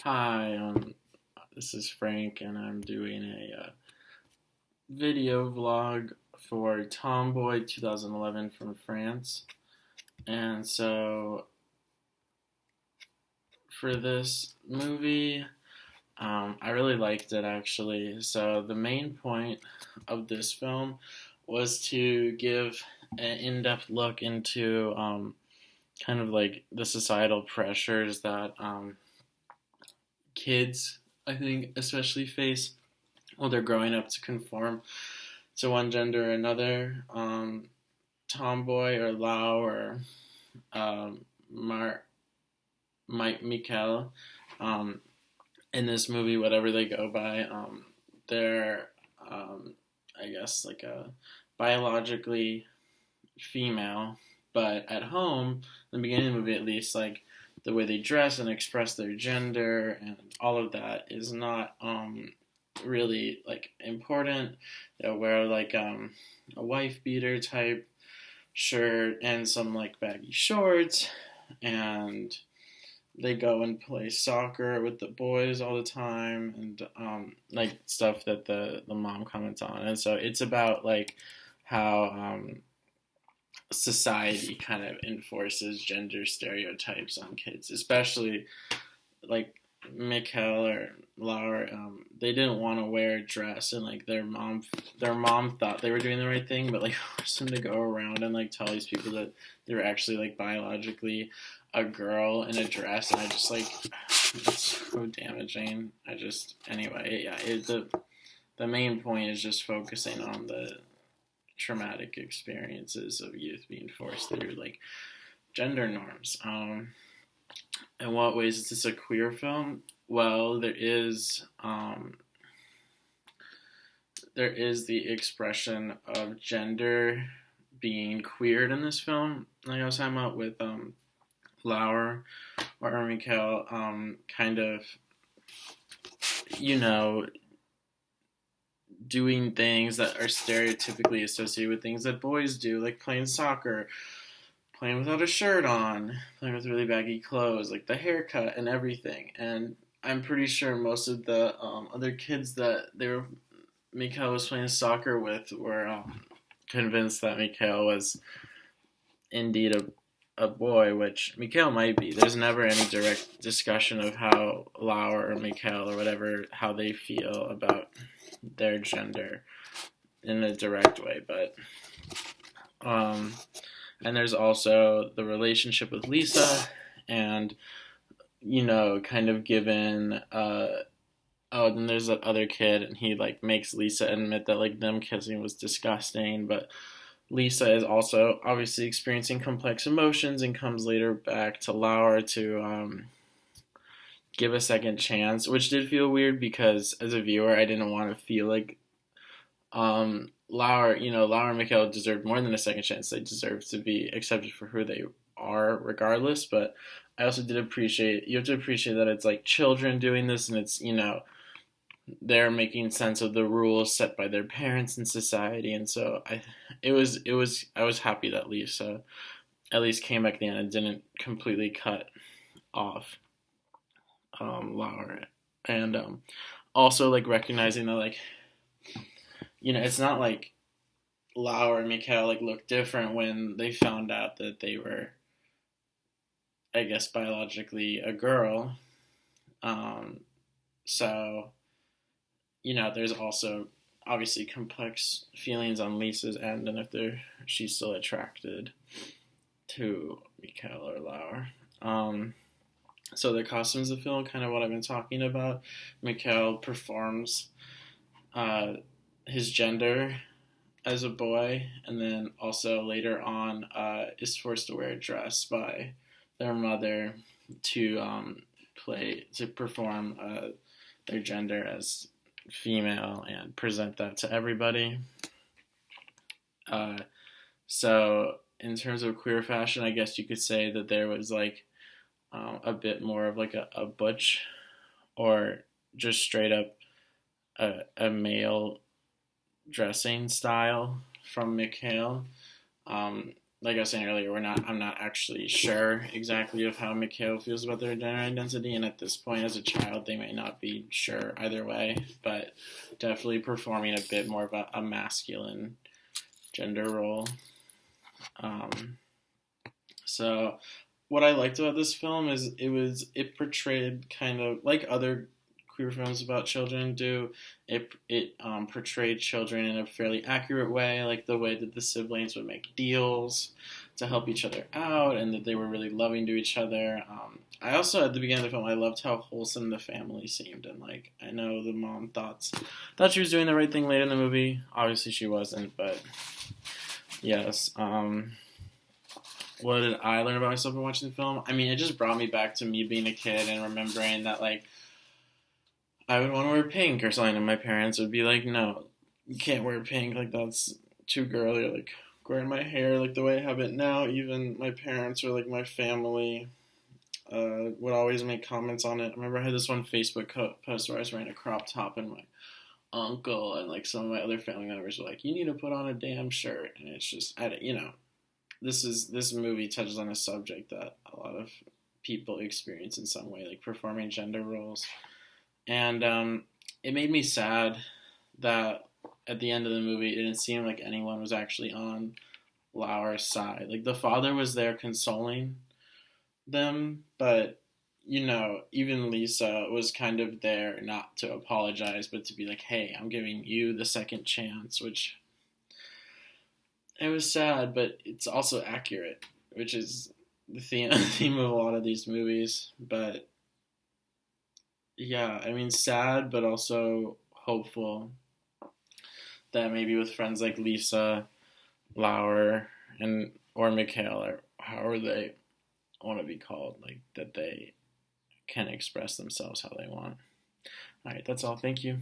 Hi, this is Frank, and I'm doing a video vlog for Tomboy 2011 from France. And so, for this movie, I really liked it actually. So, the main point of this film was to give an in depth look into kind of like the societal pressures that kids, I think, especially face while they're growing up to conform to one gender or another. Tomboy or Lau or Mar Mike Mikkel, um, in this movie, whatever they go by, they're I guess like a biologically female, but at home, in the beginning of the movie at least, like the way they dress and express their gender and all of that is not really like important. They'll wear like a wife beater type shirt and some like baggy shorts, and they go and play soccer with the boys all the time, and like stuff that the mom comments on. And so it's about like how society kind of enforces gender stereotypes on kids, especially like Mikkel or Laura. They didn't want to wear a dress, and like their mom thought they were doing the right thing, but like forced them to go around and like tell these people that they were actually like biologically a girl in a dress, and I just like it's so damaging. Anyway, yeah. The main point is just focusing on the traumatic experiences of youth being forced through like gender norms. In what ways is this a queer film? Well, there is the expression of gender being queered in this film. Like I was talking about with Lauer or Mikkel, kind of, you know, doing things that are stereotypically associated with things that boys do, like playing soccer, playing without a shirt on, playing with really baggy clothes, like the haircut and everything. And I'm pretty sure most of the other kids that Mikhail was playing soccer with were convinced that Mikhail was indeed a boy, which Mikhail might be. There's never any direct discussion of how Lauer or Mikhail or whatever, how they feel about their gender in a direct way, but and there's also the relationship with Lisa, and kind of given then there's that other kid, and he like makes Lisa admit that like them kissing was disgusting, but Lisa is also obviously experiencing complex emotions and comes later back to Lauer to give a second chance, which did feel weird because as a viewer I didn't want to feel like Lauer and Mikhail deserved more than a second chance. They deserve to be accepted for who they are regardless, but I also you have to appreciate that it's like children doing this, and it's, they're making sense of the rules set by their parents and society, and so I was happy that Lisa at least came back at the end and didn't completely cut off Lauer, and also like recognizing that like it's not like Lauer and Mikhail like looked different when they found out that they were, I guess, biologically a girl. So there's also obviously complex feelings on Lisa's end, and if she's still attracted to Mikhail or Lauer. So the costumes of the film, kind of what I've been talking about. Mikhail performs his gender as a boy, and then also later on is forced to wear a dress by their mother to perform their gender as female and present that to everybody. So in terms of queer fashion, I guess you could say that there was like a bit more of like a butch or just straight up a male dressing style from Mikhail. like I was saying earlier, I'm not actually sure exactly of how Mikhail feels about their gender identity, and at this point, as a child, they may not be sure either way. But definitely performing a bit more of a masculine gender role. Um, so, what I liked about this film is it portrayed kind of like other queer films about children do. It portrayed children in a fairly accurate way, like the way that the siblings would make deals to help each other out, and that they were really loving to each other. I also at the beginning of the film I loved how wholesome the family seemed, and like I know the mom thought she was doing the right thing late in the movie. Obviously she wasn't, but yes. What did I learn about myself in watching the film? I mean, it just brought me back to me being a kid and remembering that like I would want to wear pink or something, and my parents would be like, "No, you can't wear pink. Like that's too girly." Like wearing my hair like the way I have it now. Even my parents or like my family would always make comments on it. I remember I had this one Facebook post where I was wearing a crop top, and my uncle and like some of my other family members were like, "You need to put on a damn shirt." And it's just, this movie touches on a subject that a lot of people experience in some way, like performing gender roles. And it made me sad that at the end of the movie, it didn't seem like anyone was actually on Lauer's side. Like the father was there consoling them, but even Lisa was kind of there not to apologize, but to be like, "Hey, I'm giving you the second chance," which it was sad, but it's also accurate, which is the theme of a lot of these movies. But yeah, I mean, sad, but also hopeful that maybe with friends like Lisa, Lauer, and or Mikhail, or however they want to be called, like that they can express themselves how they want. All right, that's all. Thank you.